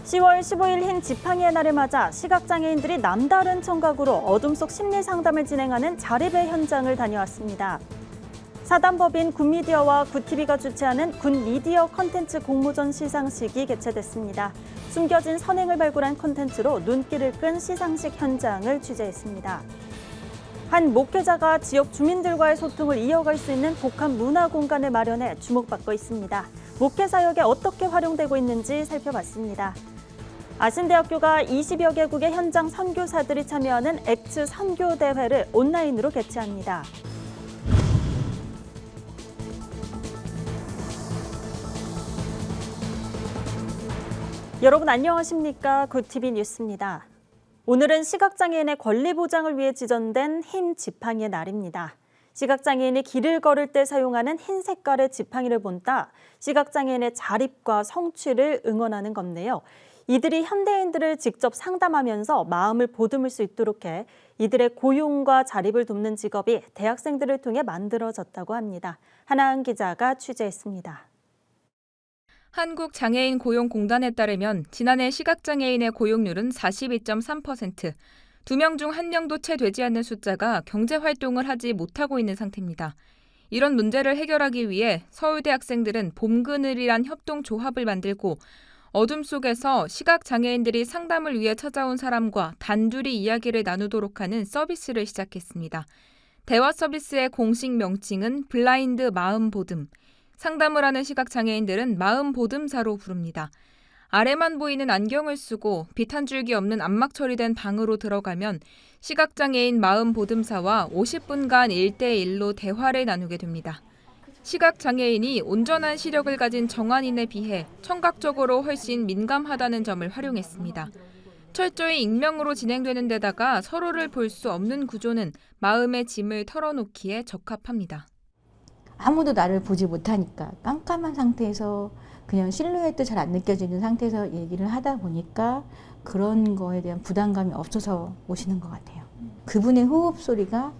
10월 15일 흰 지팡이의 날을 맞아 시각장애인들이 남다른 청각으로 어둠 속 심리 상담을 진행하는 자립의 현장을 다녀왔습니다. 사단법인 굿미디어와 굿TV가 주최하는 굿미디어 컨텐츠 공모전 시상식이 개최됐습니다. 숨겨진 선행을 발굴한 컨텐츠로 눈길을 끈 시상식 현장을 취재했습니다. 한 목회자가 지역 주민들과의 소통을 이어갈 수 있는 복합 문화 공간을 마련해 주목받고 있습니다. 목회 사역에 어떻게 활용되고 있는지 살펴봤습니다. 아신대학교가 20여 개국의 현장 선교사들이 참여하는 액츠 선교대회를 온라인으로 개최합니다. 여러분 안녕하십니까? 굿TV 뉴스입니다. 오늘은 시각장애인의 권리 보장을 위해 지정된 흰 지팡이의 날입니다. 시각장애인이 길을 걸을 때 사용하는 흰 색깔의 지팡이를 본따 시각장애인의 자립과 성취를 응원하는 건데요. 이들이 현대인들을 직접 상담하면서 마음을 보듬을 수 있도록 해 이들의 고용과 자립을 돕는 직업이 대학생들을 통해 만들어졌다고 합니다. 한아은 기자가 취재했습니다. 한국장애인고용공단에 따르면 지난해 시각장애인의 고용률은 42.3%, 2명 중 1명도 채 되지 않는 숫자가 경제활동을 하지 못하고 있는 상태입니다. 이런 문제를 해결하기 위해 서울대 학생들은 봄그늘이란 협동조합을 만들고 어둠 속에서 시각장애인들이 상담을 위해 찾아온 사람과 단둘이 이야기를 나누도록 하는 서비스를 시작했습니다. 대화 서비스의 공식 명칭은 블라인드 마음보듬. 상담을 하는 시각장애인들은 마음보듬사로 부릅니다. 아래만 보이는 안경을 쓰고 빛 한 줄기 없는 암막 처리된 방으로 들어가면 시각장애인 마음보듬사와 50분간 1대1로 대화를 나누게 됩니다. 시각장애인이 온전한 시력을 가진 정한인에 비해 청각적으로 훨씬 민감하다는 점을 활용했습니다. 철저히 익명으로 진행되는 데다가 서로를 볼 수 없는 구조는 마음의 짐을 털어놓기에 적합합니다. 아무도 나를 보지 못하니까 깜깜한 상태에서 그냥 실루엣도 잘 안 느껴지는 상태에서 얘기를 하다 보니까 그런 거에 대한 부담감이 없어서 오시는 것 같아요. 그분의 호흡 소리가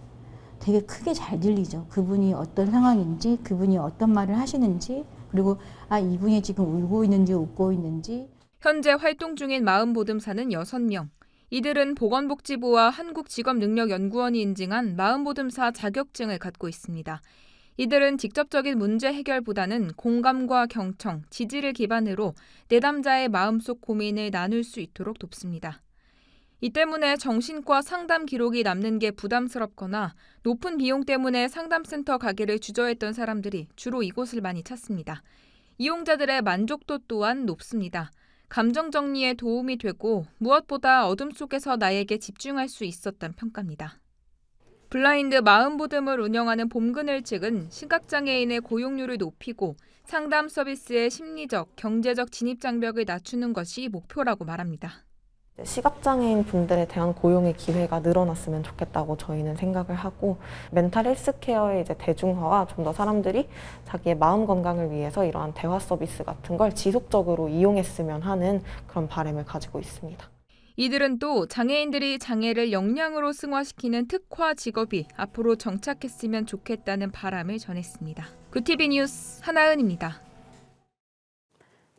되게 크게 잘 들리죠. 그분이 어떤 상황인지, 그분이 어떤 말을 하시는지, 그리고 이분이 지금 울고 있는지 웃고 있는지. 현재 활동 중인 마음보듬사는 6명. 이들은 보건복지부와 한국직업능력연구원이 인증한 마음보듬사 자격증을 갖고 있습니다. 이들은 직접적인 문제 해결보다는 공감과 경청, 지지를 기반으로 내담자의 마음속 고민을 나눌 수 있도록 돕습니다. 이 때문에 정신과 상담 기록이 남는 게 부담스럽거나 높은 비용 때문에 상담센터 가기를 주저했던 사람들이 주로 이곳을 많이 찾습니다. 이용자들의 만족도 또한 높습니다. 감정 정리에 도움이 되고 무엇보다 어둠 속에서 나에게 집중할 수 있었다는 평가입니다. 블라인드 마음보듬을 운영하는 봄그늘 측은 시각장애인의 고용률을 높이고 상담 서비스의 심리적, 경제적 진입장벽을 낮추는 것이 목표라고 말합니다. 시각장애인 분들에 대한 고용의 기회가 늘어났으면 좋겠다고 저희는 생각을 하고 멘탈 헬스케어의 대중화와 좀 더 사람들이 자기의 마음 건강을 위해서 이러한 대화 서비스 같은 걸 지속적으로 이용했으면 하는 그런 바람을 가지고 있습니다. 이들은 또 장애인들이 장애를 역량으로 승화시키는 특화 직업이 앞으로 정착했으면 좋겠다는 바람을 전했습니다. 굿TV 뉴스 한아은입니다.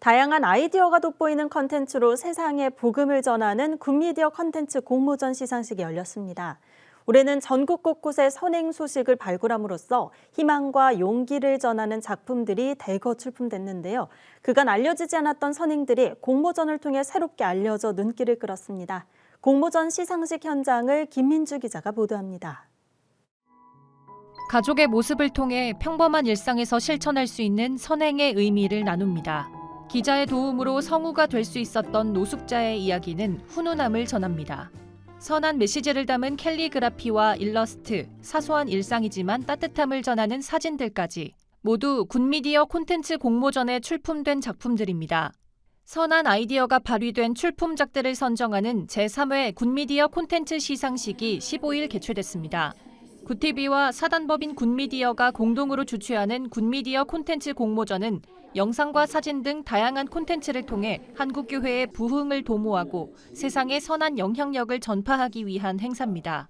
다양한 아이디어가 돋보이는 컨텐츠로 세상에 복음을 전하는 굿미디어 컨텐츠 공모전 시상식이 열렸습니다. 올해는 전국 곳곳의 선행 소식을 발굴함으로써 희망과 용기를 전하는 작품들이 대거 출품됐는데요. 그간 알려지지 않았던 선행들이 공모전을 통해 새롭게 알려져 눈길을 끌었습니다. 공모전 시상식 현장을 김민주 기자가 보도합니다. 가족의 모습을 통해 평범한 일상에서 실천할 수 있는 선행의 의미를 나눕니다. 기자의 도움으로 성우가 될 수 있었던 노숙자의 이야기는 훈훈함을 전합니다. 선한 메시지를 담은 캘리그라피와 일러스트, 사소한 일상이지만 따뜻함을 전하는 사진들까지 모두 굿미디어 콘텐츠 공모전에 출품된 작품들입니다. 선한 아이디어가 발휘된 출품작들을 선정하는 제3회 굿미디어 콘텐츠 시상식이 15일 개최됐습니다. 굿TV와 사단법인 굿미디어가 공동으로 주최하는 굿미디어 콘텐츠 공모전은 영상과 사진 등 다양한 콘텐츠를 통해 한국교회의 부흥을 도모하고 세상에 선한 영향력을 전파하기 위한 행사입니다.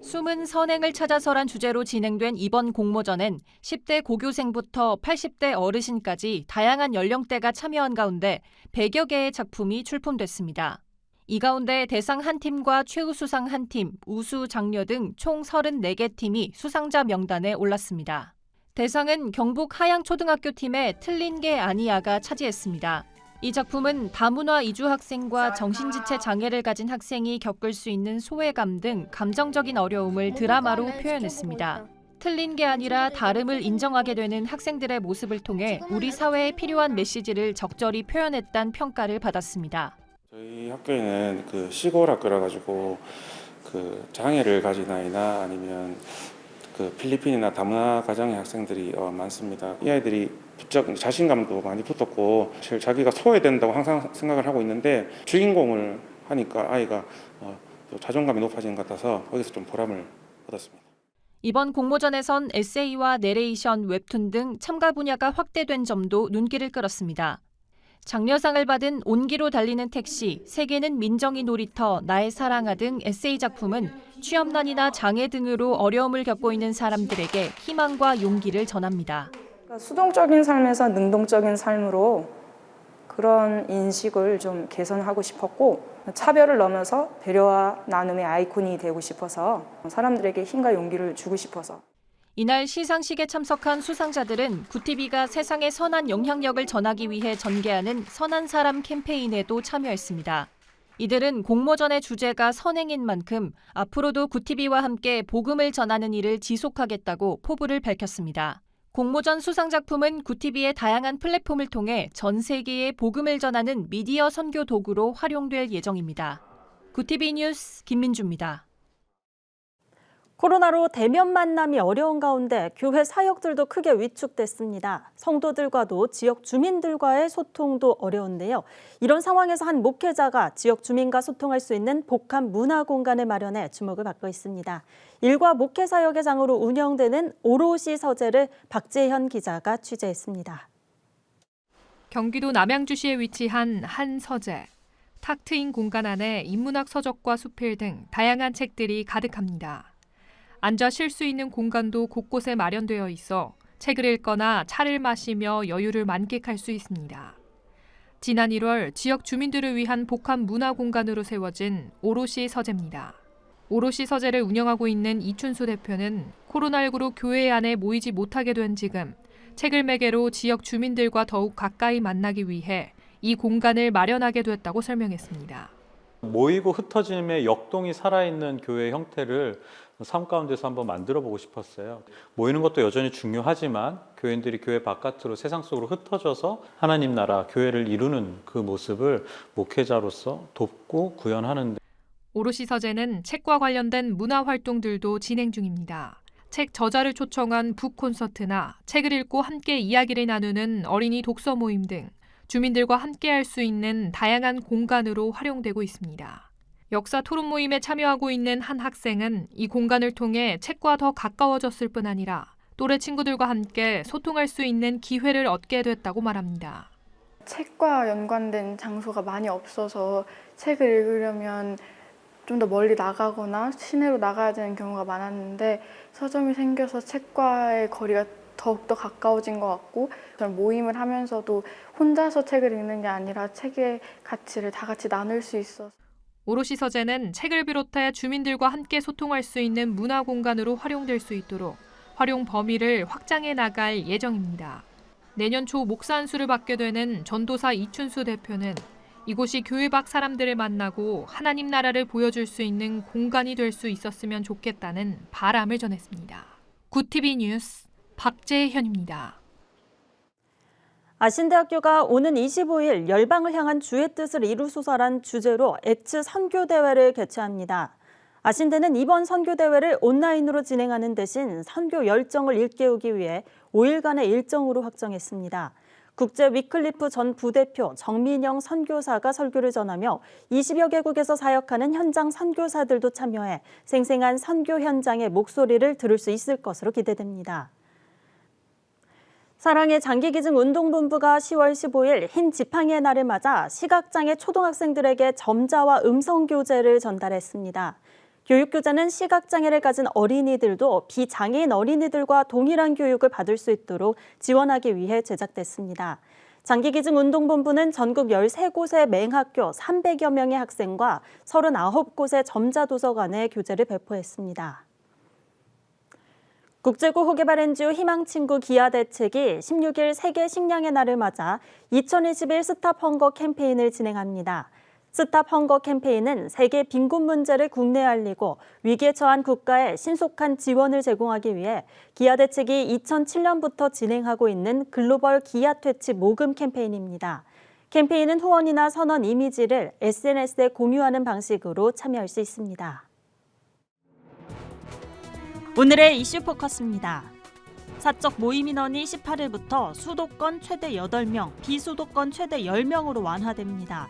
숨은 선행을 찾아서란 주제로 진행된 이번 공모전엔 10대 고교생부터 80대 어르신까지 다양한 연령대가 참여한 가운데 100여 개의 작품이 출품됐습니다. 이 가운데 대상 한 팀과 최우수상 한 팀, 우수 장려 등 총 34개 팀이 수상자 명단에 올랐습니다. 대상은 경북 하양초등학교 팀의 틀린 게 아니야가 차지했습니다. 이 작품은 다문화 이주 학생과 정신지체 장애를 가진 학생이 겪을 수 있는 소외감 등 감정적인 어려움을 드라마로 표현했습니다. 틀린 게 아니라 다름을 인정하게 되는 학생들의 모습을 통해 우리 사회에 필요한 메시지를 적절히 표현했다는 평가를 받았습니다. 저희 학교에는 그 시골 학교라 가지고 그 장애를 가진 아이나 아니면 그 필리핀이나 다문화 가정의 학생들이 많습니다. 이 아이들이 부쩍 자신감도 많이 붙었고 사실 자기가 소외된다고 항상 생각을 하고 있는데 주인공을 하니까 아이가 또 자존감이 높아지는 것 같아서 거기서 좀 보람을 얻었습니다. 이번 공모전에선 에세이와 내레이션, 웹툰 등 참가 분야가 확대된 점도 눈길을 끌었습니다. 장려상을 받은 온기로 달리는 택시, 세계는 민정이 놀이터, 나의 사랑아 등 에세이 작품은 취업난이나 장애 등으로 어려움을 겪고 있는 사람들에게 희망과 용기를 전합니다. 수동적인 삶에서 능동적인 삶으로 그런 인식을 좀 개선하고 싶었고 차별을 넘어서 배려와 나눔의 아이콘이 되고 싶어서 사람들에게 힘과 용기를 주고 싶어서. 이날 시상식에 참석한 수상자들은 구티비가 세상에 선한 영향력을 전하기 위해 전개하는 선한 사람 캠페인에도 참여했습니다. 이들은 공모전의 주제가 선행인 만큼 앞으로도 구티비와 함께 복음을 전하는 일을 지속하겠다고 포부를 밝혔습니다. 공모전 수상 작품은 구티비의 다양한 플랫폼을 통해 전 세계에 복음을 전하는 미디어 선교 도구로 활용될 예정입니다. 구티비 뉴스 김민주입니다. 코로나로 대면 만남이 어려운 가운데 교회 사역들도 크게 위축됐습니다. 성도들과도 지역 주민들과의 소통도 어려운데요. 이런 상황에서 한 목회자가 지역 주민과 소통할 수 있는 복합 문화 공간을 마련해 주목을 받고 있습니다. 일과 목회 사역의 장으로 운영되는 오롯이 서재를 박재현 기자가 취재했습니다. 경기도 남양주시에 위치한 한 서재. 탁 트인 공간 안에 인문학 서적과 수필 등 다양한 책들이 가득합니다. 앉아 쉴 수 있는 공간도 곳곳에 마련되어 있어 책을 읽거나 차를 마시며 여유를 만끽할 수 있습니다. 지난 1월 지역 주민들을 위한 복합 문화 공간으로 세워진 오롯이 서재입니다. 오롯이 서재를 운영하고 있는 이춘수 대표는 코로나19로 교회 안에 모이지 못하게 된 지금 책을 매개로 지역 주민들과 더욱 가까이 만나기 위해 이 공간을 마련하게 됐다고 설명했습니다. 모이고 흩어짐의 역동이 살아있는 교회 형태를 삶 가운데서 한번 만들어 보고 싶었어요. 모이는 것도 여전히 중요하지만 교인들이 교회 바깥으로 세상 속으로 흩어져서 하나님 나라, 교회를 이루는 그 모습을 목회자로서 돕고 구현하는 데. 오롯이 서재는 책과 관련된 문화 활동들도 진행 중입니다. 책 저자를 초청한 북 콘서트나 책을 읽고 함께 이야기를 나누는 어린이 독서 모임 등 주민들과 함께 할 수 있는 다양한 공간으로 활용되고 있습니다. 역사 토론 모임에 참여하고 있는 한 학생은 이 공간을 통해 책과 더 가까워졌을 뿐 아니라 또래 친구들과 함께 소통할 수 있는 기회를 얻게 됐다고 말합니다. 책과 연관된 장소가 많이 없어서 책을 읽으려면 좀 더 멀리 나가거나 시내로 나가야 되는 경우가 많았는데 서점이 생겨서 책과의 거리가 더욱더 가까워진 것 같고 저는 모임을 하면서도 혼자서 책을 읽는 게 아니라 책의 가치를 다 같이 나눌 수 있어서. 오롯이 서재는 책을 비롯해 주민들과 함께 소통할 수 있는 문화 공간으로 활용될 수 있도록 활용 범위를 확장해 나갈 예정입니다. 내년 초 목사 안수를 받게 되는 전도사 이춘수 대표는 이곳이 교회 밖 사람들을 만나고 하나님 나라를 보여줄 수 있는 공간이 될 수 있었으면 좋겠다는 바람을 전했습니다. 구티비 뉴스 박재현입니다. 아신대학교가 오는 25일 열방을 향한 주의 뜻을 이루소서란 주제로 액츠 선교대회를 개최합니다. 아신대는 이번 선교대회를 온라인으로 진행하는 대신 선교 열정을 일깨우기 위해 5일간의 일정으로 확정했습니다. 국제 위클리프 전 부대표 정민영 선교사가 설교를 전하며 20여 개국에서 사역하는 현장 선교사들도 참여해 생생한 선교 현장의 목소리를 들을 수 있을 것으로 기대됩니다. 사랑의 장기기증 운동본부가 10월 15일 흰 지팡이의 날을 맞아 시각장애 초등학생들에게 점자와 음성교재를 전달했습니다. 교육교재는 시각장애를 가진 어린이들도 비장애인 어린이들과 동일한 교육을 받을 수 있도록 지원하기 위해 제작됐습니다. 장기기증운동본부는 전국 13곳의 맹학교 300여 명의 학생과 39곳의 점자도서관에 교재를 배포했습니다. 국제구호 개발 NGO 희망친구 기아 대책이 16일 세계 식량의 날을 맞아 2021 스탑 헝거 캠페인을 진행합니다. 스탑 헝거 캠페인은 세계 빈곤 문제를 국내에 알리고 위기에 처한 국가에 신속한 지원을 제공하기 위해 기아 대책이 2007년부터 진행하고 있는 글로벌 기아 퇴치 모금 캠페인입니다. 캠페인은 후원이나 선언 이미지를 SNS에 공유하는 방식으로 참여할 수 있습니다. 오늘의 이슈 포커스입니다. 사적 모임 인원이 18일부터 수도권 최대 8명, 비수도권 최대 10명으로 완화됩니다.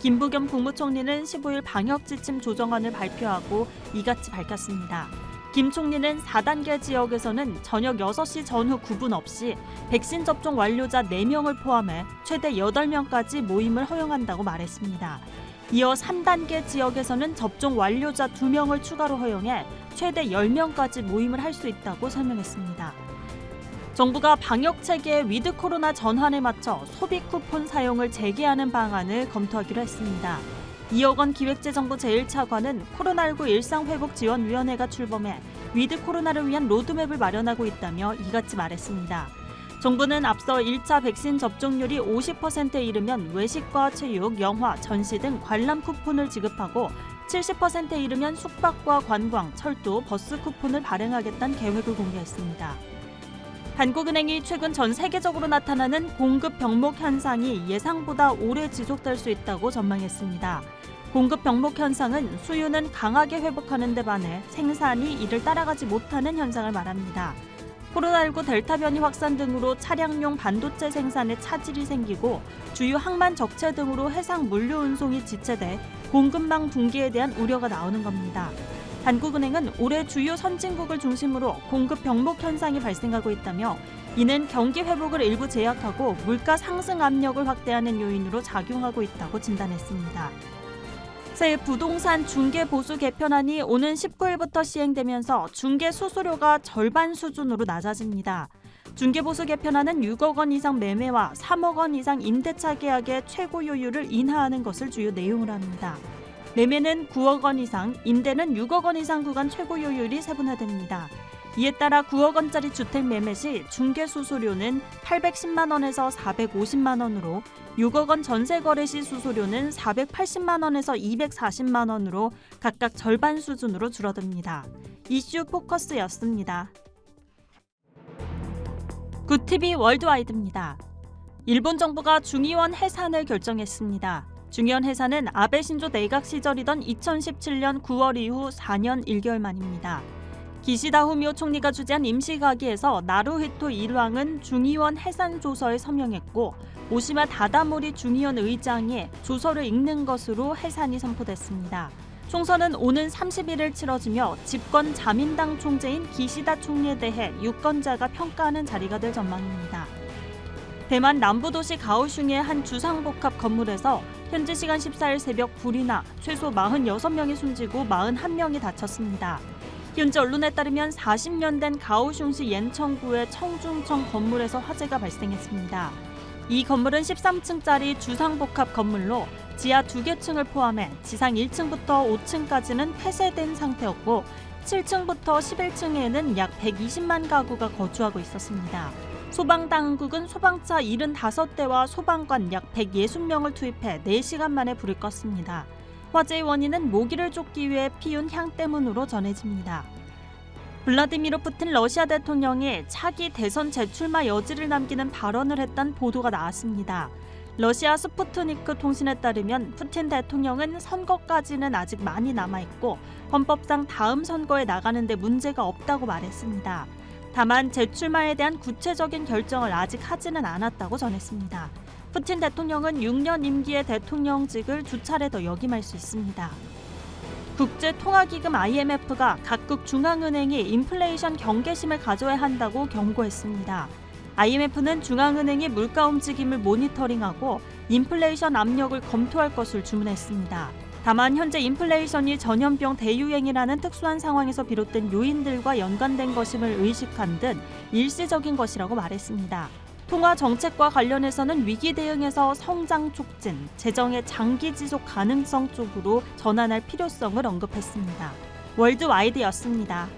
김부겸 국무총리는 15일 방역지침 조정안을 발표하고 이같이 밝혔습니다. 김 총리는 4단계 지역에서는 저녁 6시 전후 구분 없이 백신 접종 완료자 4명을 포함해 최대 8명까지 모임을 허용한다고 말했습니다. 이어 3단계 지역에서는 접종 완료자 2명을 추가로 허용해 최대 10명까지 모임을 할 수 있다고 설명했습니다. 정부가 방역체계의 위드 코로나 전환에 맞춰 소비 쿠폰 사용을 재개하는 방안을 검토하기로 했습니다. 이억원 기획재정부 제1차관은 코로나19 일상회복지원위원회가 출범해 위드 코로나를 위한 로드맵을 마련하고 있다며 이같이 말했습니다. 정부는 앞서 1차 백신 접종률이 50%에 이르면 외식과 체육, 영화, 전시 등 관람 쿠폰을 지급하고 70%에 이르면 숙박과 관광, 철도, 버스 쿠폰을 발행하겠다는 계획을 공개했습니다. 한국은행이 최근 전 세계적으로 나타나는 공급 병목 현상이 예상보다 오래 지속될 수 있다고 전망했습니다. 공급 병목 현상은 수요는 강하게 회복하는 데 반해 생산이 이를 따라가지 못하는 현상을 말합니다. 코로나19 델타 변이 확산 등으로 차량용 반도체 생산에 차질이 생기고 주요 항만 적체 등으로 해상 물류 운송이 지체돼 공급망 붕괴에 대한 우려가 나오는 겁니다. 한국은행은 올해 주요 선진국을 중심으로 공급 병목 현상이 발생하고 있다며 이는 경기 회복을 일부 제약하고 물가 상승 압력을 확대하는 요인으로 작용하고 있다고 진단했습니다. 새 부동산 중개 보수 개편안이 오는 19일부터 시행되면서 중개 수수료가 절반 수준으로 낮아집니다. 중개 보수 개편안은 6억 원 이상 매매와 3억 원 이상 임대차 계약의 최고 요율을 인하하는 것을 주요 내용으로 합니다. 매매는 9억 원 이상, 임대는 6억 원 이상 구간 최고 요율이 세분화됩니다. 이에 따라 9억 원짜리 주택 매매 시 중개 수수료는 810만 원에서 450만 원으로 6억 원 전세 거래 시 수수료는 480만 원에서 240만 원으로 각각 절반 수준으로 줄어듭니다. 이슈 포커스였습니다. 굿TV 월드와이드입니다. 일본 정부가 중의원 해산을 결정했습니다. 중의원 해산은 아베 신조 내각 시절이던 2017년 9월 이후 4년 1개월 만입니다. 기시다 후미오 총리가 주재한 임시가기에서 나루히토 일왕은 중의원 해산 조서에 서명했고 오시마 다다모리 중의원 의장이 조서를 읽는 것으로 해산이 선포됐습니다. 총선은 오는 31일 치러지며 집권 자민당 총재인 기시다 총리에 대해 유권자가 평가하는 자리가 될 전망입니다. 대만 남부도시 가오슝의 한 주상복합 건물에서 현지 시간 14일 새벽 불이 나 최소 46명이 숨지고 41명이 다쳤습니다. 현지 언론에 따르면 40년 된 가오슝시 옌청구의 청중청 건물에서 화재가 발생했습니다. 이 건물은 13층짜리 주상복합 건물로 지하 2개 층을 포함해 지상 1층부터 5층까지는 폐쇄된 상태였고 7층부터 11층에는 약 120만 가구가 거주하고 있었습니다. 소방당국은 소방차 75대와 소방관 약 160명을 투입해 4시간 만에 불을 껐습니다. 화재의 원인은 모기를 쫓기 위해 피운 향 때문으로 전해집니다. 블라디미르 푸틴 러시아 대통령이 차기 대선 재출마 여지를 남기는 발언을 했다는 보도가 나왔습니다. 러시아 스푸트니크 통신에 따르면 푸틴 대통령은 선거까지는 아직 많이 남아있고 헌법상 다음 선거에 나가는 데 문제가 없다고 말했습니다. 다만 재출마에 대한 구체적인 결정을 아직 하지는 않았다고 전했습니다. 푸틴 대통령은 6년 임기의 대통령직을 2차례 더 역임할 수 있습니다. 국제통화기금 IMF가 각국 중앙은행이 인플레이션 경계심을 가져야 한다고 경고했습니다. IMF는 중앙은행이 물가 움직임을 모니터링하고 인플레이션 압력을 검토할 것을 주문했습니다. 다만 현재 인플레이션이 전염병 대유행이라는 특수한 상황에서 비롯된 요인들과 연관된 것임을 의식한 듯 일시적인 것이라고 말했습니다. 통화 정책과 관련해서는 위기 대응에서 성장 촉진, 재정의 장기 지속 가능성 쪽으로 전환할 필요성을 언급했습니다. 월드와이드였습니다.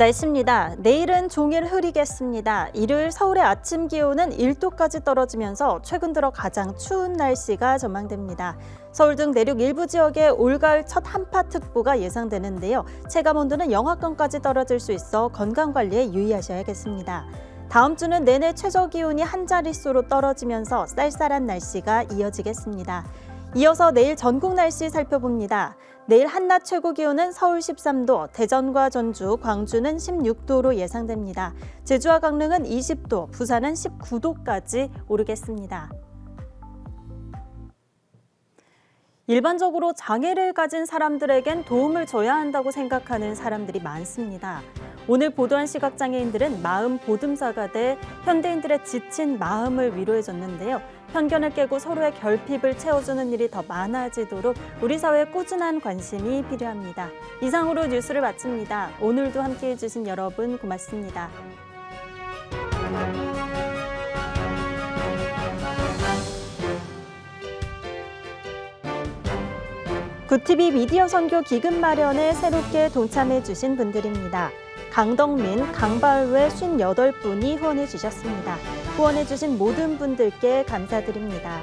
날씨입니다. 내일은 종일 흐리겠습니다. 일요일 서울의 아침 기온은 1도까지 떨어지면서 최근 들어 가장 추운 날씨가 전망됩니다. 서울 등 내륙 일부 지역에 올가을 첫 한파특보가 예상되는데요. 체감온도는 영하권까지 떨어질 수 있어 건강관리에 유의하셔야겠습니다. 다음 주는 내내 최저기온이 한 자릿수로 떨어지면서 쌀쌀한 날씨가 이어지겠습니다. 이어서 내일 전국 날씨 살펴봅니다. 내일 한낮 최고 기온은 서울 13도, 대전과 전주, 광주는 16도로 예상됩니다. 제주와 강릉은 20도, 부산은 19도까지 오르겠습니다. 일반적으로 장애를 가진 사람들에겐 도움을 줘야 한다고 생각하는 사람들이 많습니다. 오늘 보도한 시각장애인들은 마음 보듬사가 돼 현대인들의 지친 마음을 위로해줬는데요. 편견을 깨고 서로의 결핍을 채워주는 일이 더 많아지도록 우리 사회에 꾸준한 관심이 필요합니다. 이상으로 뉴스를 마칩니다. 오늘도 함께해 주신 여러분 고맙습니다. 굿TV 미디어 선교 기금 마련에 새롭게 동참해 주신 분들입니다. 강덕민, 강바울외 58분이 후원해 주셨습니다. 후원해 주신 모든 분들께 감사드립니다.